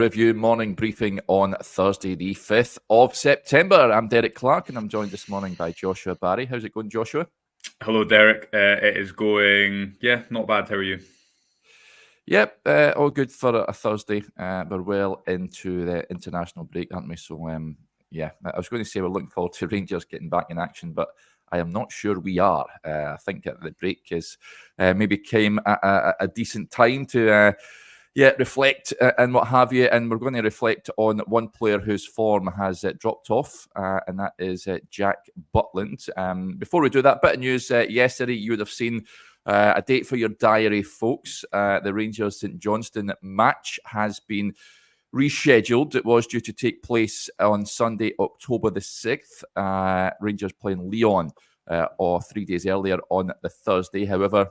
Review morning briefing on Thursday, the 5th of September. I'm Derek Clark and I'm joined this morning by Joshua Barry. How's it going, Joshua? Hello, Derek. It is going, not bad. How are you? Yep, all good for a Thursday. We're well into the international break, aren't we? So, I was going to say we're looking forward to Rangers getting back in action, but I am not sure we are. I think that the break is maybe came at a decent time to reflect and what have you. And we're going to reflect on one player whose form has dropped off, and that is Jack Butland. Before we do that, bit of news yesterday, you would have seen a date for your diary, folks. The Rangers St Johnstone match has been rescheduled. It was due to take place on Sunday, October the 6th. Rangers playing Lyon or 3 days earlier on the Thursday. However,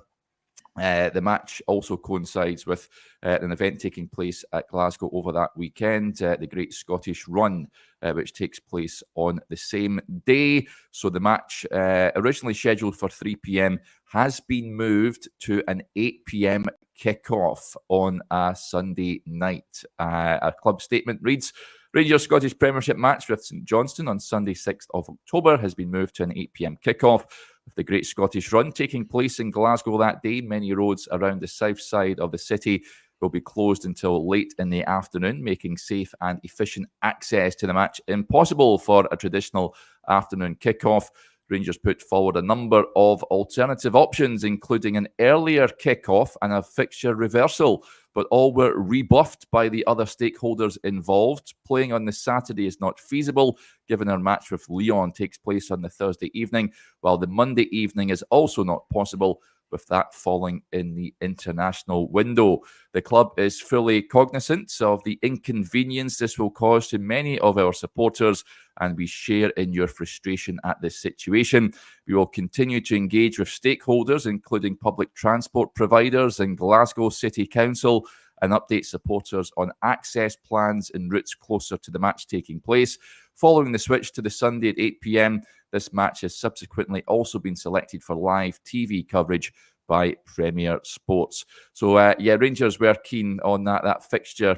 the match also coincides with an event taking place at Glasgow over that weekend, the Great Scottish Run, which takes place on the same day. So the match, originally scheduled for 3 p.m, has been moved to an 8 p.m. kickoff on a Sunday night. Our club statement reads, Rangers Scottish Premiership match with St Johnstone on Sunday 6th of October has been moved to an 8 p.m. kickoff. With the Great Scottish Run taking place in Glasgow that day, many roads around the south side of the city will be closed until late in the afternoon, making safe and efficient access to the match impossible for a traditional afternoon kickoff. Rangers put forward a number of alternative options, including an earlier kickoff and a fixture reversal, but all were rebuffed by the other stakeholders involved. Playing on the Saturday is not feasible, given our match with Lyon takes place on the Thursday evening, while the Monday evening is also not possible, with that falling in the international window. The club is fully cognizant of the inconvenience this will cause to many of our supporters, and we share in your frustration at this situation. We will continue to engage with stakeholders, including public transport providers and Glasgow City Council, and update supporters on access plans and routes closer to the match taking place. Following the switch to the Sunday at 8 p.m, this match has subsequently also been selected for live TV coverage by Premier Sports. So, Rangers were keen on that fixture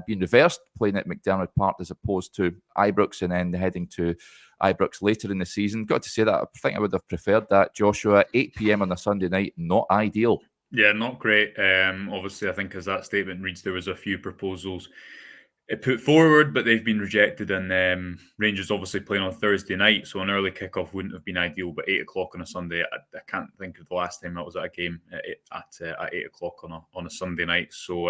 being reversed, playing at McDiarmid Park as opposed to Ibrox, and then heading to Ibrox later in the season. Got to say that I think I would have preferred that, Joshua. 8 p.m. on a Sunday night, not ideal. Yeah, not great. Obviously, I think as that statement reads, there was a few proposals it put forward, but they've been rejected. And Rangers obviously playing on Thursday night, so an early kickoff wouldn't have been ideal. But 8 o'clock on a Sunday, I can't think of the last time I was at a game at 8 o'clock on a Sunday night. So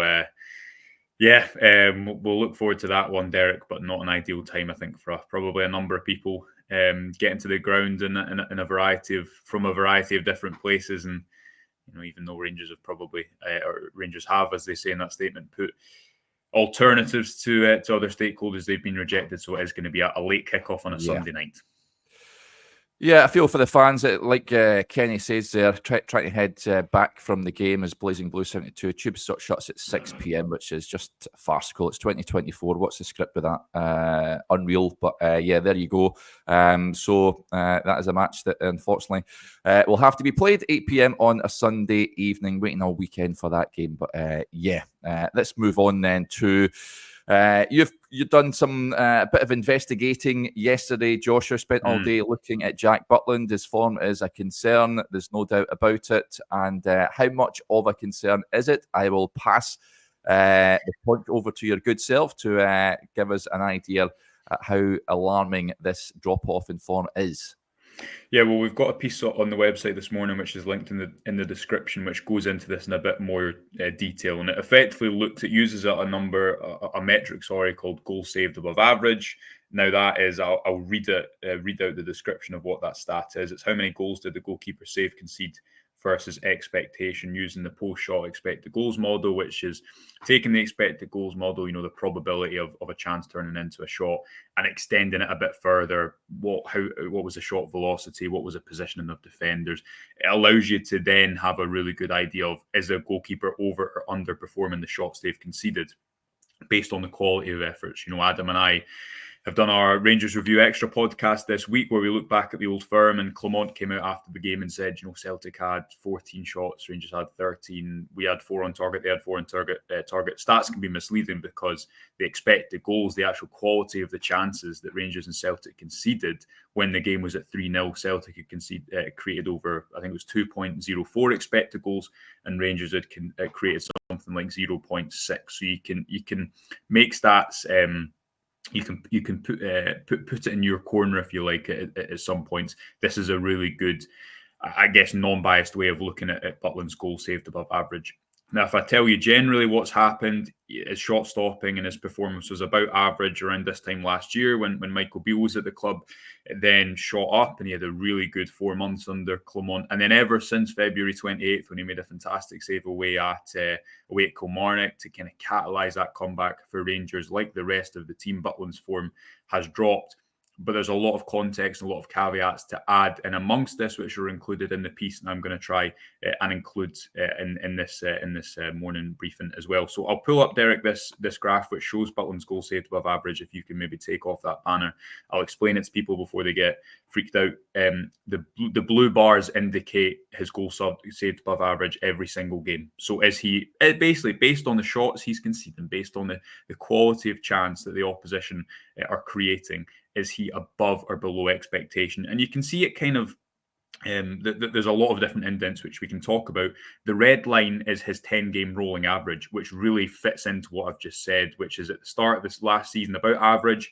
we'll look forward to that one, Derek. But not an ideal time, I think, for probably a number of people getting to the ground in a variety of different places. And even though Rangers have probably or Rangers have, as they say in that statement, put alternatives to other stakeholders, they've been rejected, so it is going to be a late kickoff on a Sunday night. Yeah, I feel for the fans. Like Kenny says there, trying to head back from the game as Blazing Blue 72. Tube shuts at 6 p.m, which is just farcical. It's 2024. What's the script with that? Unreal. But there you go. So that is a match that unfortunately will have to be played 8 p.m. on a Sunday evening. Waiting all weekend for that game. But let's move on then to... You've done some bit of investigating yesterday, Joshua. Spent all day looking at Jack Butland. His form is a concern. There's no doubt about it. And how much of a concern is it? I will pass the point over to your good self to give us an idea at how alarming this drop-off in form is. Yeah, well, we've got a piece on the website this morning, which is linked in the description, which goes into this in a bit more detail, and it effectively uses a metric, called goals saved above average. Now that is, I'll read out the description of what that stat is. It's how many goals did the goalkeeper save concede versus expectation, using the post-shot expected goals model, which is taking the expected goals model, the probability of a chance turning into a shot, and extending it a bit further. What was the shot velocity? What was the positioning of defenders? It allows you to then have a really good idea of, is the goalkeeper over or underperforming the shots they've conceded based on the quality of efforts. Adam and I have done our Rangers Review Extra podcast this week, where we look back at the Old Firm, and Clement came out after the game and said, Celtic had 14 shots, Rangers had 13. We had 4 on target, they had 4 on target. Stats can be misleading because the expected goals, the actual quality of the chances that Rangers and Celtic conceded when the game was at 3-0, Celtic had created over, I think it was 2.04 expected goals, and Rangers had created something like 0.6. So you can make stats. You can put it in your corner if you like at some points. This is a really good, I guess, non-biased way of looking at Butland's goal saved above average. Now, if I tell you generally what's happened, his shot stopping and his performance was about average around this time last year when Michael Beale was at the club. It then shot up and he had a really good 4 months under Clement. And then ever since February 28th, when he made a fantastic save away at Kilmarnock to kind of catalyse that comeback for Rangers, like the rest of the team, Butland's form has dropped. But there's a lot of context and a lot of caveats to add in amongst this, which are included in the piece, and I'm going to try and include in this morning briefing as well. So I'll pull up, Derek, this graph which shows Butland's goal saved above average. If you can maybe take off that banner, I'll explain it to people before they get freaked out. The blue bars indicate his goal saved above average every single game. So is he basically, based on the shots he's conceding, based on the quality of chance that the opposition are creating, is he above or below expectation? And you can see it kind of, there's a lot of different indents which we can talk about. The red line is his 10-game rolling average, which really fits into what I've just said, which is at the start of this last season about average,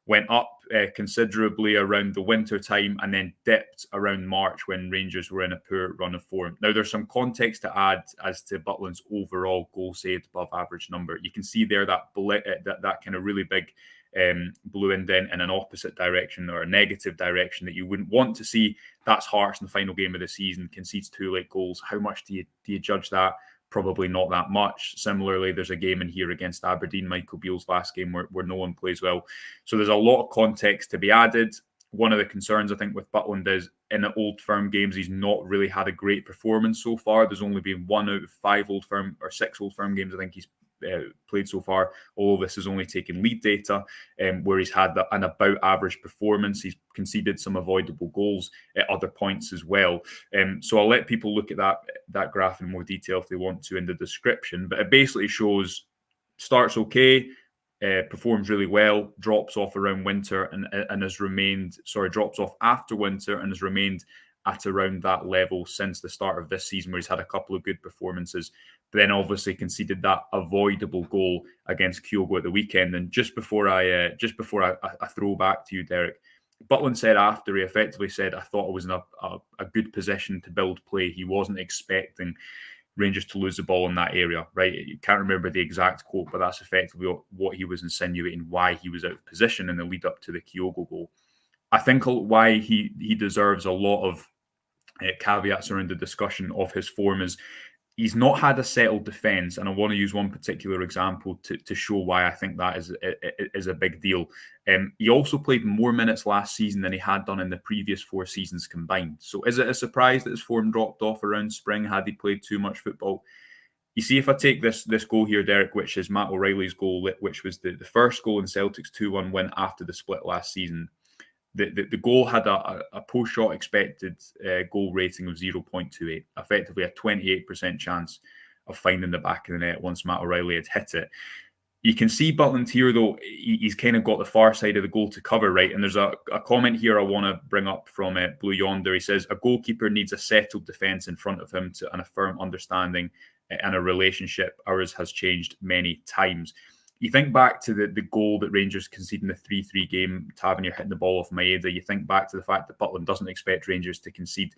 went up considerably around the winter time, and then dipped around March when Rangers were in a poor run of form. Now, there's some context to add as to Butland's overall goal saved above average number. You can see there that kind of really big blue indent in an opposite direction or a negative direction that you wouldn't want to see. That's Hearts in the final game of the season, concedes 2 late goals. How much do you judge that? Probably not that much. Similarly, there's a game in here against Aberdeen, Michael Beale's last game, where no one plays well. So there's a lot of context to be added. One of the concerns I think with Butland is in the Old Firm games, he's not really had a great performance so far. There's only been 1 out of 5 Old Firm or 6 Old Firm games I think he's played so far. All of this is only taking league data, where he's had an about average performance. He's conceded some avoidable goals at other points as well. So I'll let people look at that graph in more detail if they want to in the description. But it basically shows starts okay, performs really well, drops off around winter and has remained, drops off after winter and has remained at around that level since the start of this season, where he's had a couple of good performances, but then obviously conceded that avoidable goal against Kyogo at the weekend. And just before I throw back to you, Derek, Butland said after, he effectively said, I thought I was in a good position to build play. He wasn't expecting Rangers to lose the ball in that area, right? You can't remember the exact quote, but that's effectively what he was insinuating, why he was out of position in the lead up to the Kyogo goal. I think why he deserves a lot of caveats around the discussion of his form is he's not had a settled defence, and I want to use one particular example to show why I think that is a big deal. He also played more minutes last season than he had done in the previous 4 seasons combined. So is it a surprise that his form dropped off around spring? Had he played too much football? You see, if I take this goal here, Derek, which is Matt O'Reilly's goal, which was the first goal in Celtic's 2-1 win after the split last season, the goal had a post-shot expected goal rating of 0.28, effectively a 28% chance of finding the back of the net once Matt O'Reilly had hit it. You can see Butland here, though, he's kind of got the far side of the goal to cover, right? And there's a comment here I want to bring up from Blue Yonder. He says, a goalkeeper needs a settled defence in front of him and a firm understanding and a relationship. Ours has changed many times. You think back to the goal that Rangers conceded in the 3-3 game, Tavernier hitting the ball off Maeda. You think back to the fact that Butland doesn't expect Rangers to concede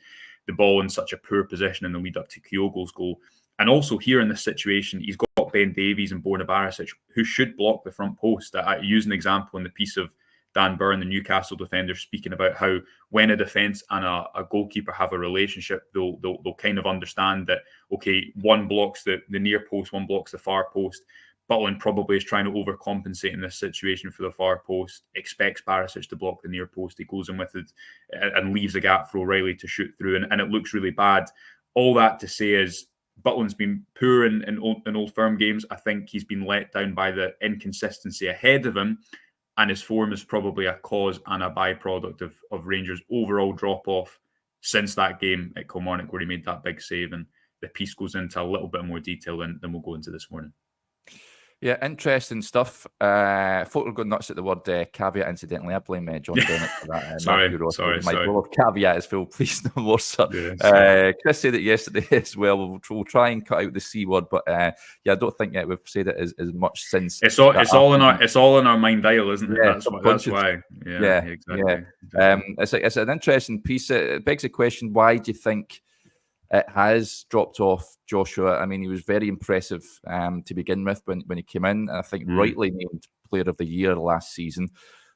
the ball in such a poor position in the lead up to Kyogo's goal. And also here in this situation, he's got Ben Davies and Borna Barisic, who should block the front post. I use an example in the piece of Dan Byrne, the Newcastle defender, speaking about how when a defence and a goalkeeper have a relationship, they'll kind of understand that, okay, one blocks the near post, one blocks the far post. Butland probably is trying to overcompensate in this situation for the far post, expects Barisic to block the near post. He goes in with it and leaves a gap for O'Reilly to shoot through, and it looks really bad. All that to say is Butland's been poor in Old Firm games. I think he's been let down by the inconsistency ahead of him. and his form is probably a cause and a byproduct of Rangers' overall drop-off since that game at Kilmarnock where he made that big save, and the piece goes into a little bit more detail than we'll go into this morning. Yeah, interesting stuff. Folk are going nuts at the word caveat, incidentally. I blame John Bennett for that. Sorry. Well, caveat is full, please, no more, sir. Yeah, Chris said it yesterday as well. We'll try and cut out the C word, but I don't think we've said it as much since. It's all in our mind dial, isn't it? Yeah, that's why. Yeah, exactly. It's an interesting piece. It begs the question: why do you think it has dropped off, Joshua? I mean, he was very impressive to begin with when he came in. I think rightly named Player of the Year last season.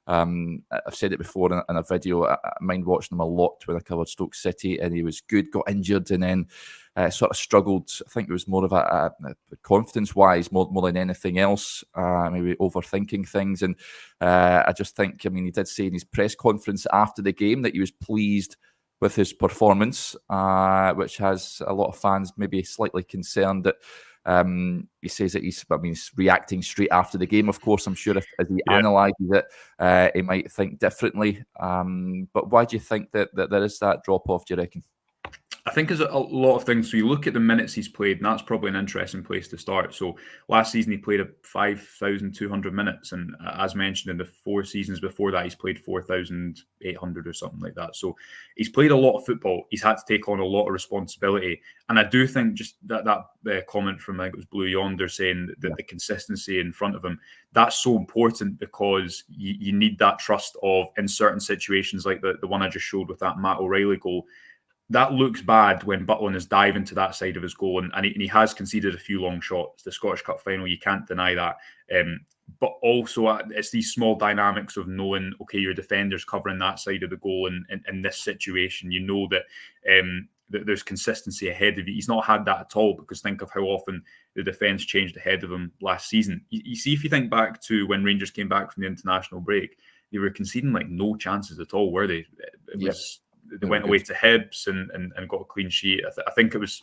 I've said it before in a video. I mind watching him a lot when I covered Stoke City, and he was good, got injured, and then sort of struggled. I think it was more of a confidence-wise, more than anything else, maybe overthinking things. And I just think, I mean, he did say in his press conference after the game that he was pleased with his performance, which has a lot of fans maybe slightly concerned that he says that he's reacting straight after the game. Of course, I'm sure as he analyses it, he might think differently. But why do you think that there is that drop-off, do you reckon? I think there's a lot of things. So you look at the minutes he's played, and that's probably an interesting place to start. So last season he played 5,200 minutes, and as mentioned, in the 4 seasons before that, he's played 4,800 or something like that. So he's played a lot of football. He's had to take on a lot of responsibility, and I do think just that comment from, I think it was Blue Yonder, saying that the consistency in front of him, that's so important, because you need that trust of, in certain situations like the one I just showed with that Matt O'Reilly goal. That looks bad when Butland is diving to that side of his goal, and he has conceded a few long shots. The Scottish Cup final, you can't deny that. But also, it's these small dynamics of knowing, okay, your defender's covering that side of the goal, and in this situation, you know that there's consistency ahead of you. He's not had that at all, because think of how often the defence changed ahead of him last season. You see, if you think back to when Rangers came back from the international break, they were conceding like no chances at all, were they? They went away to Hibs and got a clean sheet. I think it was,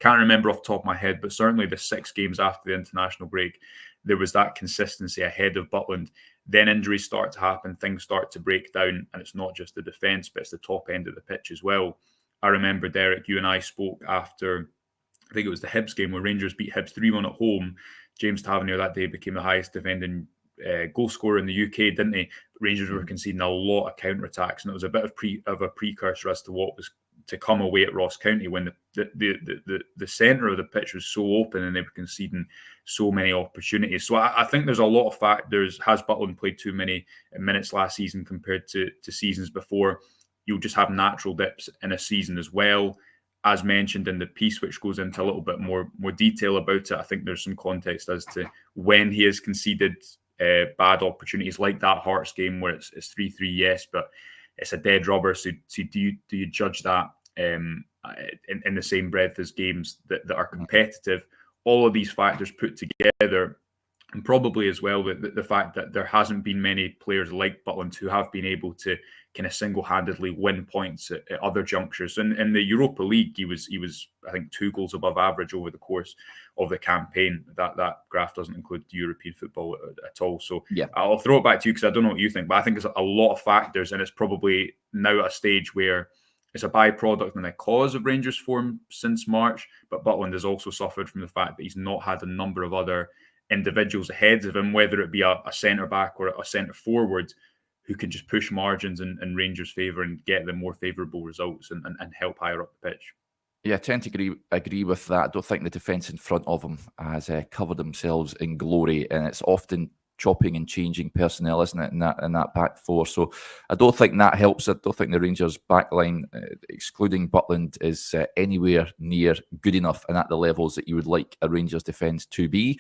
can't remember off the top of my head, but certainly the 6 games after the international break, there was that consistency ahead of Butland. Then injuries start to happen, things start to break down, and it's not just the defence, but it's the top end of the pitch as well. I remember, Derek, you and I spoke after, I think it was the Hibs game where Rangers beat Hibs 3-1 at home. James Tavernier that day became the highest defending goal scorer in the UK, didn't he? Rangers were conceding a lot of counter-attacks, and it was a bit of a precursor as to what was to come away at Ross County, when the centre of the pitch was so open and they were conceding so many opportunities. So I think there's a lot of factors. Has Butland played too many minutes last season compared to seasons before? You'll just have natural dips in a season as well. As mentioned in the piece, which goes into a little bit more detail about it, I think there's some context as to when he has conceded bad opportunities, like that Hearts game where it's 3-3, yes, but it's a dead rubber. So do you judge that in the same breath as games that are competitive? All of these factors put together, and probably as well the fact that there hasn't been many players like Butland who have been able to kind of single-handedly win points at other junctures. And in the Europa League, he was I think 2 goals above average over the course of the campaign. That graph doesn't include European football at all. So yeah, I'll throw it back to you, because I don't know what you think, but I think there's a lot of factors, and it's probably now at a stage where it's a byproduct and a cause of Rangers' form since March. But Butland has also suffered from the fact that he's not had a number of other individuals ahead of him, whether it be a centre-back or a centre-forward, who can just push margins in Rangers' favour and get them more favourable results and help higher up the pitch. Yeah, I tend to agree with that. I don't think the defence in front of him has covered themselves in glory, and it's often chopping and changing personnel, isn't it, in that back four? So I don't think that helps. I don't think the Rangers backline, excluding Butland, is anywhere near good enough and at the levels that you would like a Rangers defence to be.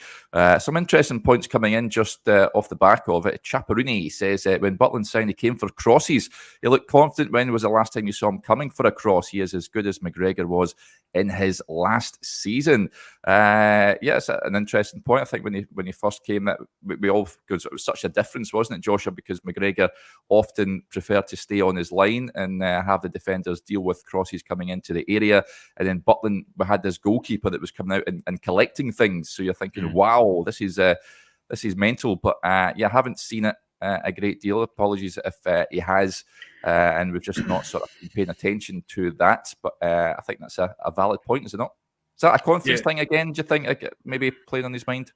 Some interesting points coming in just off the back of it. Chaparuni says when Butland signed, he came for crosses. He looked confident. When was the last time you saw him coming for a cross? He is as good as McGregor was in his last season. Yeah, it's an interesting point. I think when he first came, that we all, because it was such a difference, wasn't it, Joshua? Because McGregor often preferred to stay on his line and have the defenders deal with crosses coming into the area. And then Butland, we had this goalkeeper that was coming out and collecting things. So you're thinking, wow, this is mental. But yeah, I haven't seen it a great deal. Apologies if he has, and we've just not sort of been paying attention to that. But I think that's a valid point, is it not? Is that a confidence thing again? Do you think maybe playing on his mind?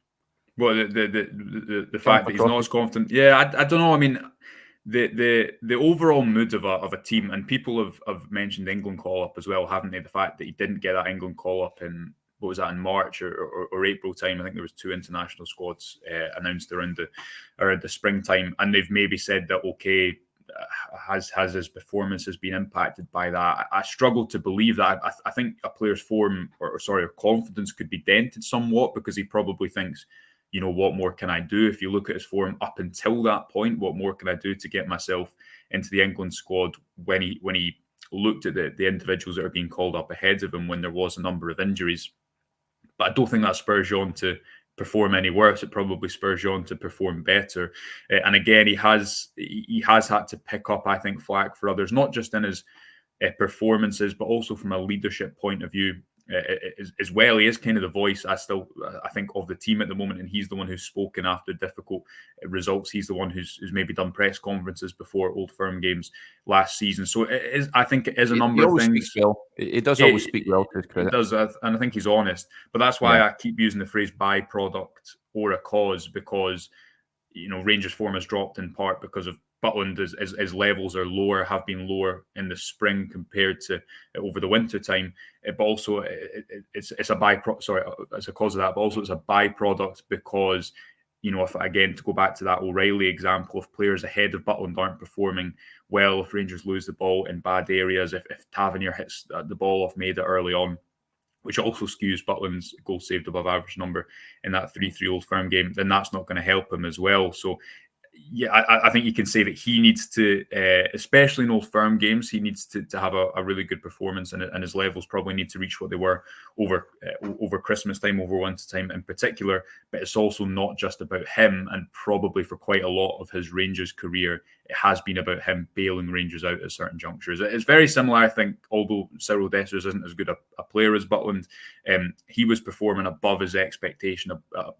Well, the fact that he's not as confident. Yeah, I don't know. I mean, the overall mood of a team, and people have mentioned England call up as well, haven't they? The fact that he didn't get that England call up in, what was that, in March or April time? I think there was 2 international squads announced around the springtime, and they've maybe said that okay, has his performances been impacted by that? I struggle to believe that. I think a player's form or confidence could be dented somewhat because he probably thinks, you know, what more can I do? If you look at his form up until that point, what more can I do to get myself into the England squad? When he looked at the individuals that are being called up ahead of him when there was a number of injuries. But I don't think that spurs you on to perform any worse. It probably spurs you on to perform better. And again, he has had to pick up, I think, flack for others, not just in his performances, but also from a leadership point of view. As well, he is kind of the voice, I think, of the team at the moment, and he's the one who's spoken after difficult results. He's the one who's maybe done press conferences before Old Firm games last season. So I think it is a number of things. He does always speak well to his credit. He does, and I think he's honest. But that's why I keep using the phrase byproduct or a cause, because, you know, Rangers' form has dropped in part because of Butland. His levels are lower, have been lower in the spring compared to over the winter time. But also, it's a byproduct. Sorry, as a cause of that, but also it's a byproduct because, you know, if again to go back to that O'Reilly example, if players ahead of Butland aren't performing well, if Rangers lose the ball in bad areas, if Tavernier hits the ball off Maida early on, which also skews Butland's goal saved above average number in that 3-3 Old Firm game, then that's not going to help him as well. So, yeah, I think you can say that he needs to, especially in Old Firm games, he needs to have a really good performance, and his levels probably need to reach what they were over Christmas time, over winter time in particular. But it's also not just about him, and probably for quite a lot of his Rangers career, it has been about him bailing Rangers out at certain junctures. It's very similar, I think, although Cyril Dessers isn't as good a player as Butland. He was performing above his expectation,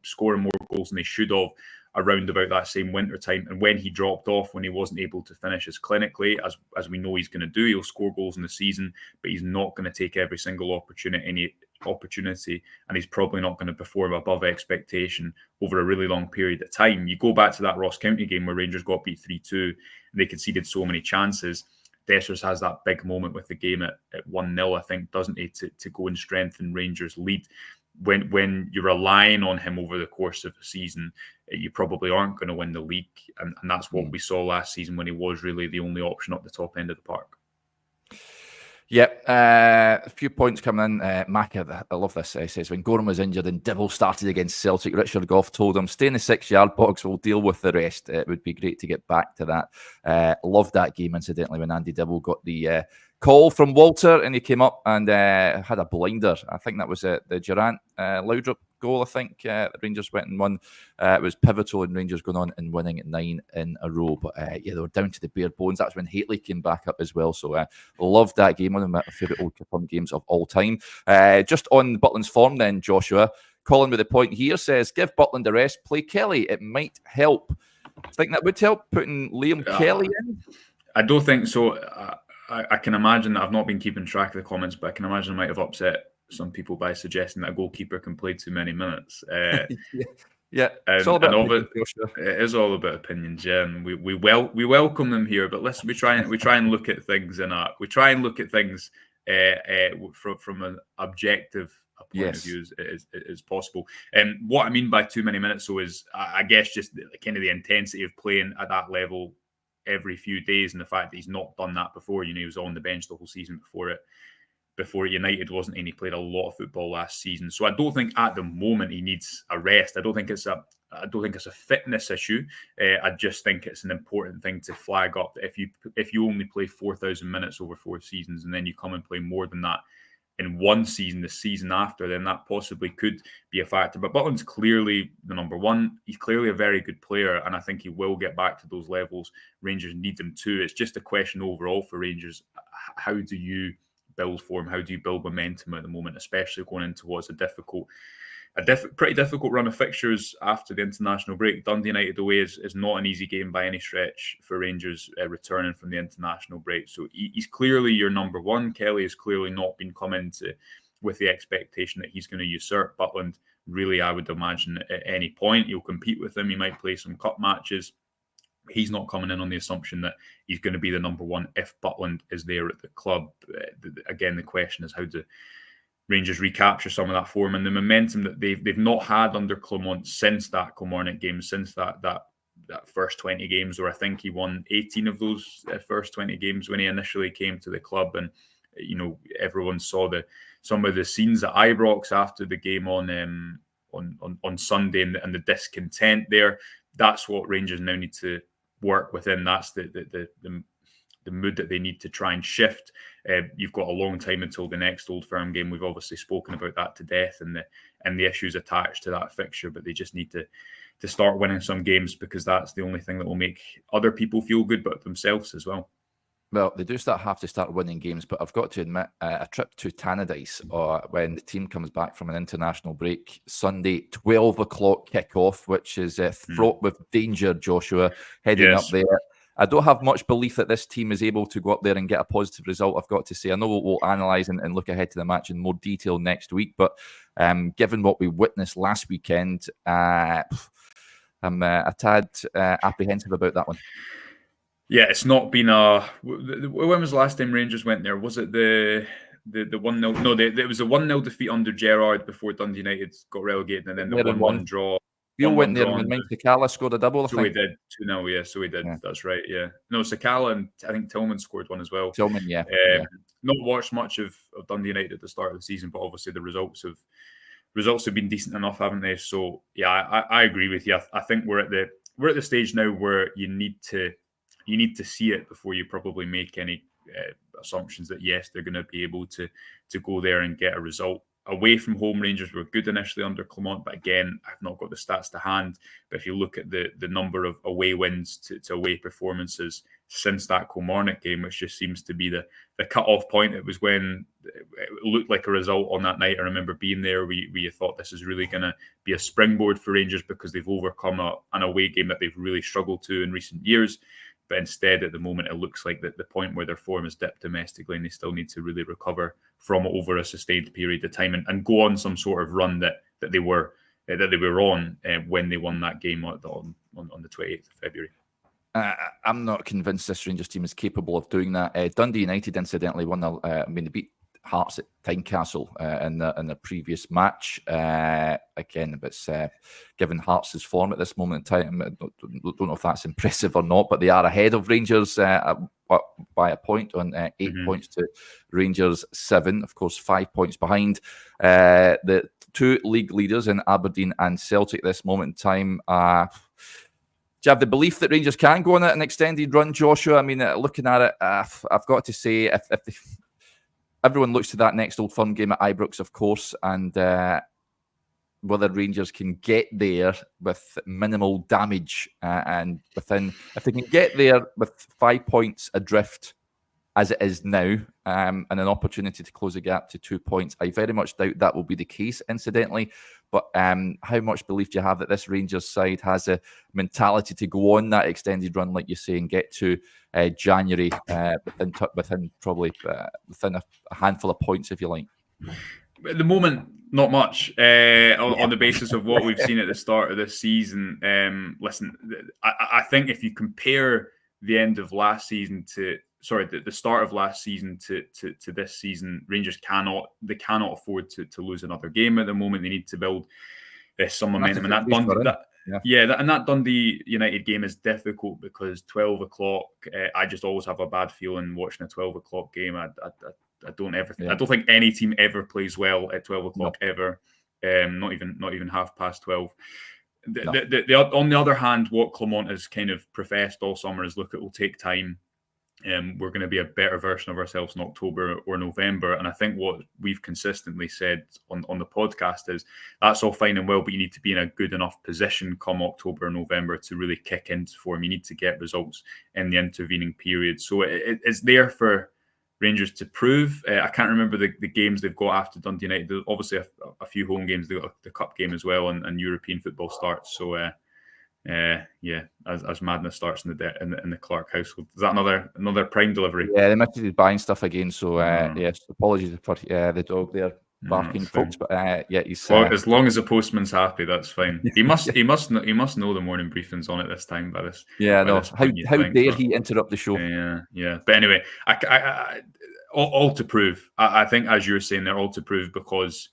scoring more goals than he should have around about that same winter time. And when he dropped off, when he wasn't able to finish as clinically as we know he's going to do, he'll score goals in the season, but he's not going to take every single opportunity, and he's probably not going to perform above expectation over a really long period of time. You go back to that Ross County game where Rangers got beat 3-2 and they conceded so many chances. Dessers has that big moment with the game at 1-0, I think, doesn't he, to go and strengthen Rangers' lead. When you're relying on him over the course of the season, you probably aren't going to win the league. And that's what we saw last season when he was really the only option up the top end of the park. Yep, a few points coming in. Mac, I love this. He says, when Gorham was injured and Dibble started against Celtic, Richard Gough told him, stay in the 6-yard box, we'll deal with the rest. It would be great to get back to that. Loved that game, incidentally, when Andy Dibble got the call from Walter and he came up and had a blinder. I think that was the Durant Laudrup goal, I think. The Rangers went and won. It was pivotal in Rangers going on and winning 9 in a row. But they were down to the bare bones. That's when Hateley came back up as well. So loved that game. One of my favourite Old Firm games of all time. Just on Butland's form then, Joshua. Colin with a point here says, give Butland a rest, play Kelly. It might help. I think that would help, putting Liam Kelly in? I don't think so. I can imagine that I've not been keeping track of the comments, but I can imagine I might have upset some people by suggesting that a goalkeeper can play too many minutes. Yeah, it's all about opinion, it is all about opinions. Yeah, and we welcome them here, but listen, we try and look at things from an objective point of view as possible. And what I mean by too many minutes, so is I guess just kind of the intensity of playing at that level every few days, and the fact that he's not done that before. You know, he was on the bench the whole season before United, wasn't he? And he played a lot of football last season. So I don't think at the moment he needs a rest. I don't think it's a fitness issue. I just think it's an important thing to flag up that if you only play 4,000 minutes over 4 seasons and then you come and play more than that in one season, the season after, then that possibly could be a factor. But Butland's clearly the number one. He's clearly a very good player, and I think he will get back to those levels Rangers need him to. It's just a question overall for Rangers. How do you build form? How do you build momentum at the moment, especially going into what's a difficult pretty difficult run of fixtures after the international break. Dundee United away is not an easy game by any stretch for Rangers returning from the international break. So he's clearly your number one. Kelly has clearly not been coming with the expectation that he's going to usurp Butland. Really, I would imagine at any point he'll compete with him. He might play some cup matches. He's not coming in on the assumption that he's going to be the number one if Butland is there at the club. Again, the question is how do Rangers recapture some of that form and the momentum that they've not had under Clement since that Kilmarnock game, since that first 20 games, where I think he won 18 of those first 20 games when he initially came to the club. And everyone saw some of the scenes at Ibrox after the game on Sunday and the discontent there. That's what Rangers now need to work within. That's the mood that they need to try and shift. You've got a long time until the next Old Firm game. We've obviously spoken about that to death and the issues attached to that fixture, but they just need to start winning some games, because that's the only thing that will make other people feel good, but themselves as well. Well, they do have to start winning games, but I've got to admit, a trip to Tannadice when the team comes back from an international break, Sunday, 12 o'clock kickoff, which is fraught with danger, Joshua, heading up there. I don't have much belief that this team is able to go up there and get a positive result, I've got to say. I know we'll analyse and look ahead to the match in more detail next week, but given what we witnessed last weekend, I'm a tad apprehensive about that one. Yeah, it's not been when was the last time Rangers went there? Was it the 1-0? No, it was a 1-0 defeat under Gerrard before Dundee United got relegated, and then the 1-1 draw. Beale went there and Sakala scored a double, I think. So he did 2-0, yeah. So he did. Yeah. That's right, yeah. No, Sakala and I think Tillman scored one as well. Tillman, yeah. Not watched much of Dundee United at the start of the season, but obviously the results have been decent enough, haven't they? So yeah, I agree with you. I think we're at the stage now where you need to see it before you probably make any assumptions that yes, they're going to be able to go there and get a result. Away from home, Rangers were good initially under Clement, but again, I've not got the stats to hand. But if you look at the number of away wins to away performances since that Kilmarnock game, which just seems to be the cut-off point, it was when it looked like a result on that night. I remember being there where you thought this is really going to be a springboard for Rangers because they've overcome an away game that they've really struggled to in recent years. But instead, at the moment, it looks like the point where their form is dipped domestically and they still need to really recover from it over a sustained period of time and go on some sort of run that they were on when they won that game on the 28th of February. I'm not convinced this Rangers team is capable of doing that. Dundee United, incidentally, they beat Hearts at Tynecastle in the previous match. Again, it's given Hearts' form at this moment in time, I don't know if that's impressive or not, but they are ahead of Rangers by a point on 8 points to Rangers 7. Of course, 5 points behind the two league leaders in Aberdeen and Celtic at this moment in time. Do you have the belief that Rangers can go on an extended run, Joshua? I mean, looking at it, I've got to say, if everyone looks to that next Old Firm game at Ibrox, of course, and whether Rangers can get there with minimal damage and if they can get there with 5 points adrift as it is now and an opportunity to close the gap to 2 points, I very much doubt that will be the case, incidentally. But how much belief do you have that this Rangers side has a mentality to go on that extended run, like you say, and get to January within a handful of points, if you like? At the moment, not much on the basis of what we've seen at the start of this season. Listen, I think if you compare the end of last season the start of last season to this season, Rangers cannot afford to lose another game at the moment. They need to build some momentum, and that Dundee United game is difficult because 12 o'clock. I just always have a bad feeling watching a 12 o'clock game. I don't think any team ever plays well at 12 o'clock ever. Not even 12:30. On the other hand, what Clement has kind of professed all summer is, look, it will take time. We're going to be a better version of ourselves in October or November. And I think what we've consistently said on the podcast is that's all fine and well, but you need to be in a good enough position come October or November to really kick into form. You need to get results in the intervening period. So it's there for Rangers to prove. I can't remember the games they've got after Dundee United. There's obviously a few home games. They've got the cup game as well, and European football starts. So as madness starts in the Clark household. Is that another Prime delivery? Yeah, they might be buying stuff again. So yes, apologies for the dog there barking, folks. But he's as long as the postman's happy, that's fine. He must know the morning briefing's on at this time. By this, how dare he interrupt the show? Yeah. But anyway, I all to prove. I think, as you're saying, they're all to prove, because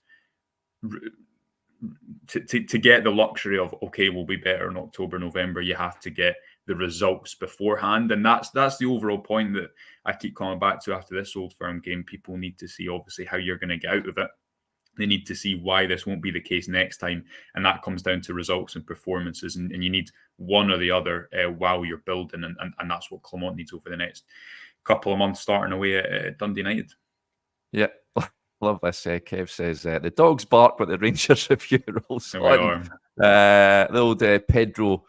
to get the luxury of, okay, we'll be better in October, November, you have to get the results beforehand. And that's the overall point that I keep coming back to after this Old Firm game. People need to see, obviously, how you're going to get out of it. They need to see why this won't be the case next time. And that comes down to results and performances. And you need one or the other while you're building. And that's what Clement needs over the next couple of months, starting away at Dundee United. Yeah. Love this. Kev says, the dogs bark, but the Rangers review rolls on. The old Pedroism.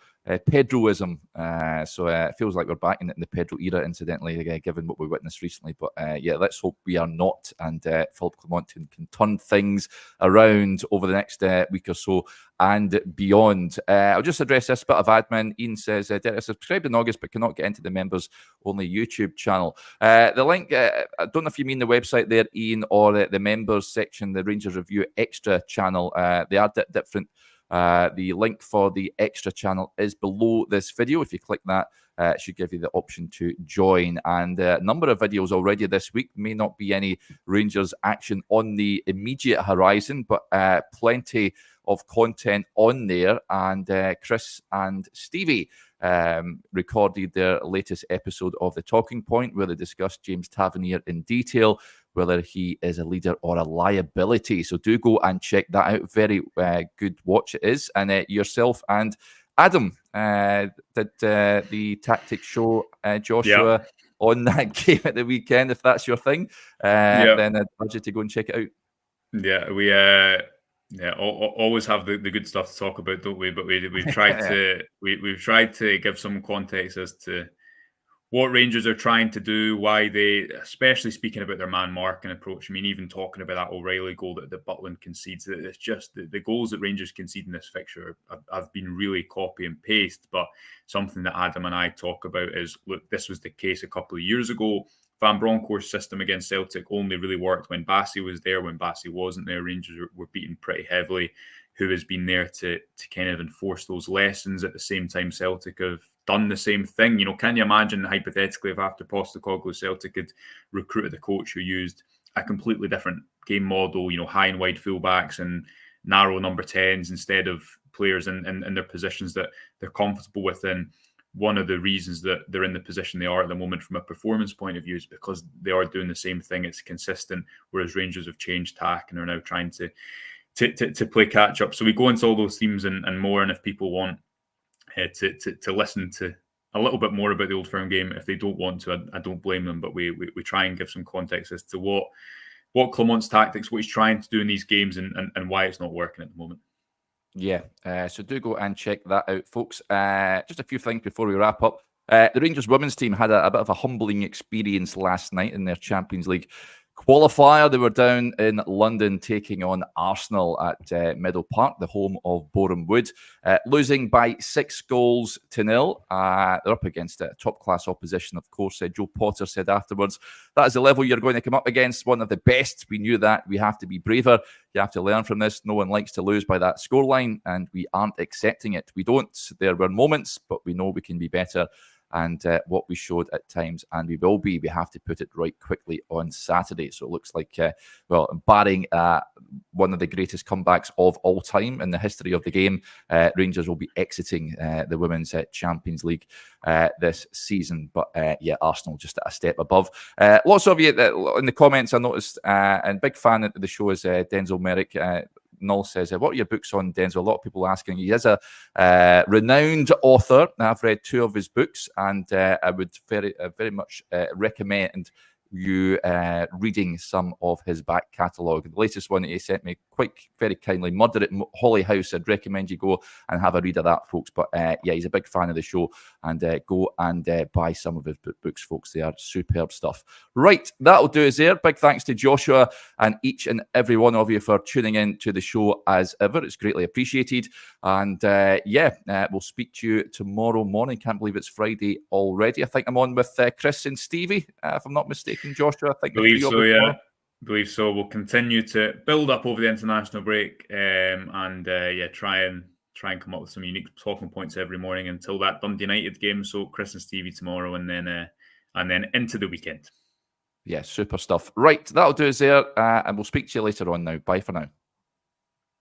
So it feels like we're back in the Pedro era, incidentally, given what we witnessed recently. But let's hope we are not, and Philip Clement can turn things around over the next week or so and beyond. I'll just address this bit of admin. Ian says, Derek, subscribed in August but cannot get into the members-only YouTube channel. The link, I don't know if you mean the website there, Ian, or the members section, the Rangers Review Extra channel. They are different. The link for the extra channel is below this video. If you click that, it should give you the option to join. And a number of videos already this week. May not be any Rangers action on the immediate horizon, but plenty of content on there. And Chris and Stevie recorded their latest episode of The Talking Point, where they discussed James Tavernier in detail, whether he is a leader or a liability. So do go and check that out. Very good watch it is. And yourself and Adam did the tactics show, Joshua, on that game at the weekend. If that's your thing, then I'd urge you to go and check it out. Yeah, we always have the good stuff to talk about, don't we? But we've tried to we've tried to give some context as to what Rangers are trying to do, why they, especially speaking about their man marking approach. I mean, even talking about that O'Reilly goal that Butland concedes, it's just the goals that Rangers concede in this fixture have been really copy and paste. But something that Adam and I talk about is, look, this was the case a couple of years ago. Van Bronckhorst's system against Celtic only really worked when Bassey was there. When Bassey wasn't there, Rangers were beaten pretty heavily. Who has been there to kind of enforce those lessons? At the same time, Celtic have done the same thing. You know, can you imagine, hypothetically, if after Postecoglou, Celtic had recruited a coach who used a completely different game model, you know, high and wide fullbacks and narrow number 10s instead of players in their positions that they're comfortable with? And one of the reasons that they're in the position they are at the moment from a performance point of view is because they are doing the same thing. It's consistent, whereas Rangers have changed tack and are now trying to play catch up. So we go into all those themes and more. And if people want to listen to a little bit more about the Old Firm game, if they don't want to, I don't blame them. But we try and give some context as to what Clement's tactics, what he's trying to do in these games, and why it's not working at the moment. Yeah, so do go and check that out, folks. Just a few things before we wrap up. The Rangers women's team had a bit of a humbling experience last night in their Champions League qualifier. They were down in London taking on Arsenal at Meadow Park, the home of Boreham Wood, losing by 6-0. They're up against top-class opposition, of course. Joe Potter said afterwards, that is the level you're going to come up against, one of the best. We knew that. We have to be braver. You have to learn from this. No one likes to lose by that scoreline, and we aren't accepting it. We don't. There were moments, but we know we can be better. And what we showed at times, and we will be. We have to put it right quickly on Saturday. So it looks like, barring one of the greatest comebacks of all time in the history of the game, Rangers will be exiting the Women's Champions League this season. But Arsenal just a step above. Lots of you in the comments, I noticed, and big fan of the show is Denzel Merrick. Null says, what are your books on, Denzel? A lot of people asking. He is a renowned author. I've read 2 of his books, and I would very much recommend you reading some of his back catalogue. The latest one that he sent me quite very kindly, Murder at Holly House. I'd recommend you go and have a read of that, folks. But yeah, he's a big fan of the show, and go and buy some of his books, folks. They are superb stuff. Right, that'll do us there. Big thanks to Joshua and each and every one of you for tuning in to the show as ever. It's greatly appreciated. And we'll speak to you tomorrow morning. Can't believe it's Friday already. I think I'm on with Chris and Stevie, if I'm not mistaken, Joshua. I think believe so, yeah. Believe so. We'll continue to build up over the international break, try and come up with some unique talking points every morning until that Dundee United game. So Chris and Stevie tomorrow, and then into the weekend. Yeah, super stuff. Right, that'll do us there, and we'll speak to you later on now. Bye for now.